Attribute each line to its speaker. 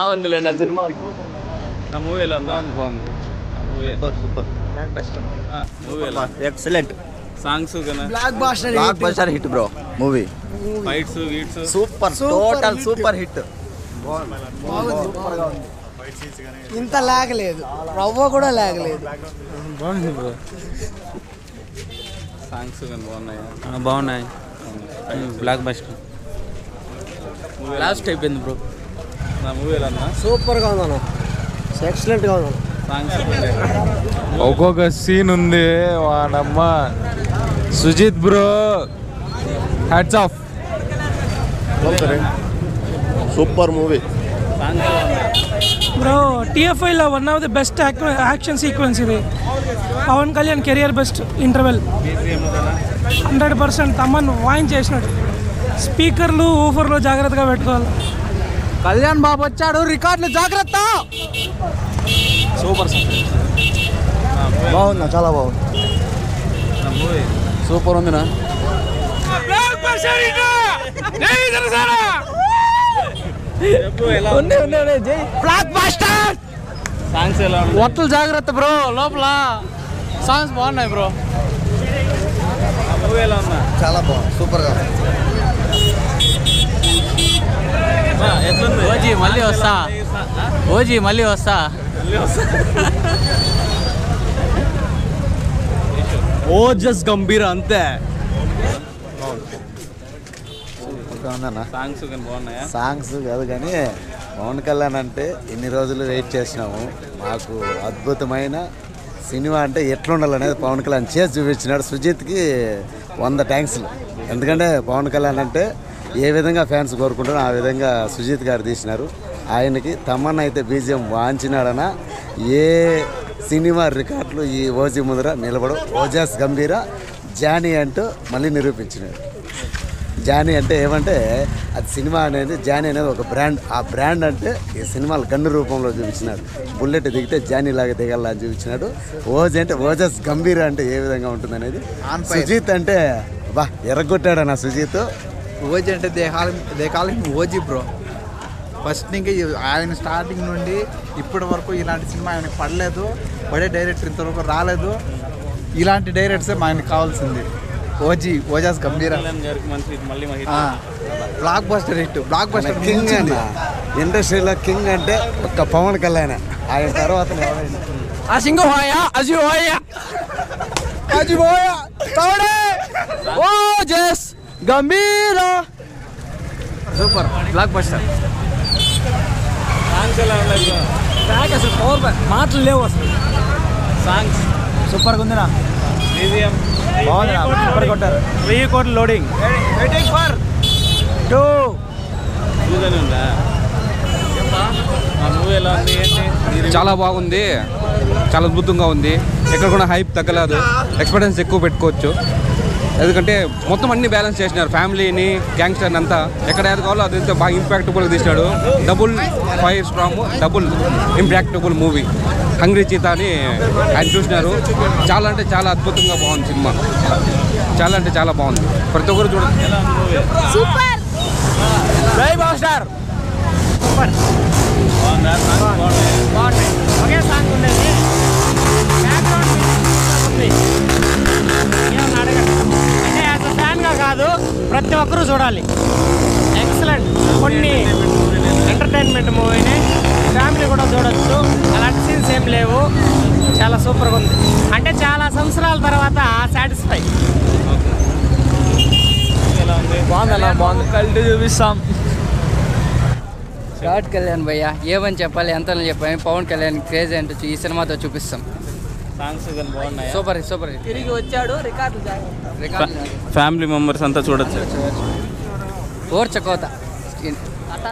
Speaker 1: బాగుందిలే నా సినిమా.
Speaker 2: నా మూవీ ఎలా ఉందా? బాగుంది.
Speaker 3: Excellent.
Speaker 2: Songs
Speaker 4: blockbuster
Speaker 3: hit bro. Movie
Speaker 2: fights గీట్స్
Speaker 3: సూపర్, టోటల్ సూపర్ హిట్.
Speaker 4: ఇంత లాగలేదు, రవ్వ కూడా లాగలేదు.
Speaker 2: బాగుంది బ్రో. సాంగ్స్ కానీ బాగున్నాయా?
Speaker 1: బాగున్నాయి. బ్లాక్ బస్టర్ లాస్ట్ అయిపోయింది బ్రో.
Speaker 2: నా మూవీ ఎలా ఉందా?
Speaker 4: సూపర్గా ఉందన్న, ఎక్సలెంట్గా ఉందన్న.
Speaker 2: సాంగ్స్
Speaker 5: ఒక్కొక్క సీన్ ఉంది వాడమ్మ. Sujeeth bro hats off.
Speaker 3: Super movie
Speaker 6: bro. టీఎఫ్ఐలో one of the best action sequence ఇది. Pawan Kalyan career best interval. 100% Thaman వాయించేసినాడు. స్పీకర్లు ఊఫర్లు జాగ్రత్తగా పెట్టుకోవాలి.
Speaker 4: కళ్యాణ్ బాబు వచ్చాడు, రికార్డులు జాగ్రత్త.
Speaker 2: సూపర్.
Speaker 3: బాగుందా? చాలా బాగుంది.
Speaker 2: నా మూవీ
Speaker 3: సూపర్ ఉందినా.
Speaker 4: Blockbuster.
Speaker 2: సాంగ్స్ ఎలా ఉన్నాయి?
Speaker 1: ఒట్టలు జాగ్రత్త బ్రో. లోపల సాంగ్స్ బాగున్నాయి బ్రో.
Speaker 2: నా మూవీ ఎలా ఉందా?
Speaker 3: చాలా బాగుంది, సూపర్గా.
Speaker 2: ఎట్లుంది?
Speaker 1: ఓజీ మళ్ళీ వస్తా. ఓజీ మళ్ళీ వస్తా.
Speaker 5: ఓజస్ గంభీర అంతే.
Speaker 2: సాంగ్స్ కానీ బాగున్నాయా?
Speaker 3: సాంగ్స్ కాదు కానీ పవన్ కళ్యాణ్ అంటే ఎన్ని రోజులు వెయిట్ చేసినాము. మాకు అద్భుతమైన సినిమా అంటే ఎట్లుండాలనేది పవన్ కళ్యాణ్ చేసి చూపించినాడు. సుజిత్కి 100 థ్యాంక్స్లు. ఎందుకంటే పవన్ కళ్యాణ్ అంటే ఏ విధంగా ఫ్యాన్స్ కోరుకుంటారో ఆ విధంగా సుజిత్ గారు తీసినారు. ఆయనకి తమన్నా అయితే బీజిఎం వాంచినాడన ఏ సినిమా రికార్డులు ఈ ఓజీ ముందర నిలబడు. ఓజాస్ గంభీర జానీ అంటూ మళ్ళీ నిరూపించినాడు. జానీ అంటే ఏమంటే అది సినిమా అనేది, జానీ అనేది ఒక బ్రాండ్. ఆ బ్రాండ్ అంటే ఈ సినిమాలు గన్ను రూపంలో చూపించినాడు. బుల్లెట్ దిగితే జానీ లాగా దిగాలని అని చూపించినాడు. ఓజీ అంటే ఓజస్ గంభీర అంటే ఏ విధంగా ఉంటుంది అనేది. సుజిత్ అంటే బా ఎర్రగొట్టాడు నా సుజిత్.
Speaker 7: ఓజీ అంటే they call him OG bro. First నుంచి ఆయన స్టార్టింగ్ నుండి ఇప్పటి వరకు ఇలాంటి సినిమా ఆయనకు పడలేదు. పడే డైరెక్టర్ ఇంతవరకు రాలేదు. ఇలాంటి డైరెక్టర్సే ఆయనకు కావాల్సింది. ఓజాస్ గంభీర block buster hit. Block buster
Speaker 3: king అన్న ఇండస్ట్రీలో కింగ్ అంటే ఒక్క పవన్ కళ్యాణ్. ఆయన తర్వాత
Speaker 1: అసింగ హోయా అజి హోయా
Speaker 4: అజి పోయా తోడే ఓజస్ గంభీర.
Speaker 1: సూపర్. Block buster.
Speaker 2: సాంగ్స్ ఎలా ఉన్నాయి?
Speaker 6: బ్యాక్ అసలు పవర్ మాటలు లేవు అసలు.
Speaker 2: సాంగ్స్
Speaker 3: సూపర్గా ఉందినా.
Speaker 2: మ్యూజియం
Speaker 3: బాగుంది, సూపర్ కొట్టారు.
Speaker 5: 1000 కోట్లు లోడింగ్.
Speaker 2: చూదని ఉందా? ఆ మూవీ ఎలా ఉంది? ఏంటి?
Speaker 5: చాలా బాగుంది, చాలా అద్భుతంగా ఉంది. ఎక్కడ కూడా హైప్ తగ్గలేదు. ఎక్స్పెక్టెన్స్ ఎక్కువ పెట్టుకోవచ్చు. ఎందుకంటే మొత్తం అన్ని బ్యాలెన్స్ చేసినారు. ఫ్యామిలీని, గ్యాంగ్స్టర్ని అంతా ఎక్కడ ఏది కావాలో అదంతా బాగా ఇంపాక్టబుల్గా తీసినాడు. Double fire strong, double impactable movie. Hungry cheetah అని ఆయన చూసినారు. చాలా అంటే చాలా అద్భుతంగా బాగుంది సినిమా. చాలా అంటే చాలా బాగుంది. ప్రతి ఒక్కరు చూడండి.
Speaker 8: సూపర్.
Speaker 1: జై బాస్టర్.
Speaker 6: సూపర్.
Speaker 2: బాగుందా? సాంగ్స్ బాగున్నాయి.
Speaker 6: ఒకే సాంగ్ ఉండేది. బ్యాక్గ్రౌండ్ ఉంది. ఏమన్నా అడగండి. అంటే యాజ్ అ ఫ్యాన్గా కాదు, ప్రతి ఒక్కరూ చూడాలి. ఎక్సలెంట్. కొన్ని ఎంటర్టైన్మెంట్ మూవీని ఫ్యామిలీ కూడా చూడొచ్చు. అలాంటి సీన్స్ ఏం లేవు. చాలా సూపర్గా ఉంది. అంటే చాలా సంవత్సరాల తర్వాత సాటిస్ఫై.
Speaker 1: బాగుందన్నా, బాగుంది. కలిసి చూపిస్తాం. ఘాట్ కళ్యాణ్ భయ్య ఏమని చెప్పాలి, ఎంతని చెప్పాలి. పవన్ కళ్యాణ్ క్రేజ్ అంటే ఈ సినిమాతో చూపిస్తాం.
Speaker 2: సాంగ్స్ కానీ బాగున్నాయి.
Speaker 1: Super super.
Speaker 4: తిరిగి వచ్చాడు, రికార్డులు
Speaker 1: రికార్డ్.
Speaker 2: ఫ్యామిలీ మెంబర్స్ అంతా చూడొచ్చు.
Speaker 1: ఓర్చకోత.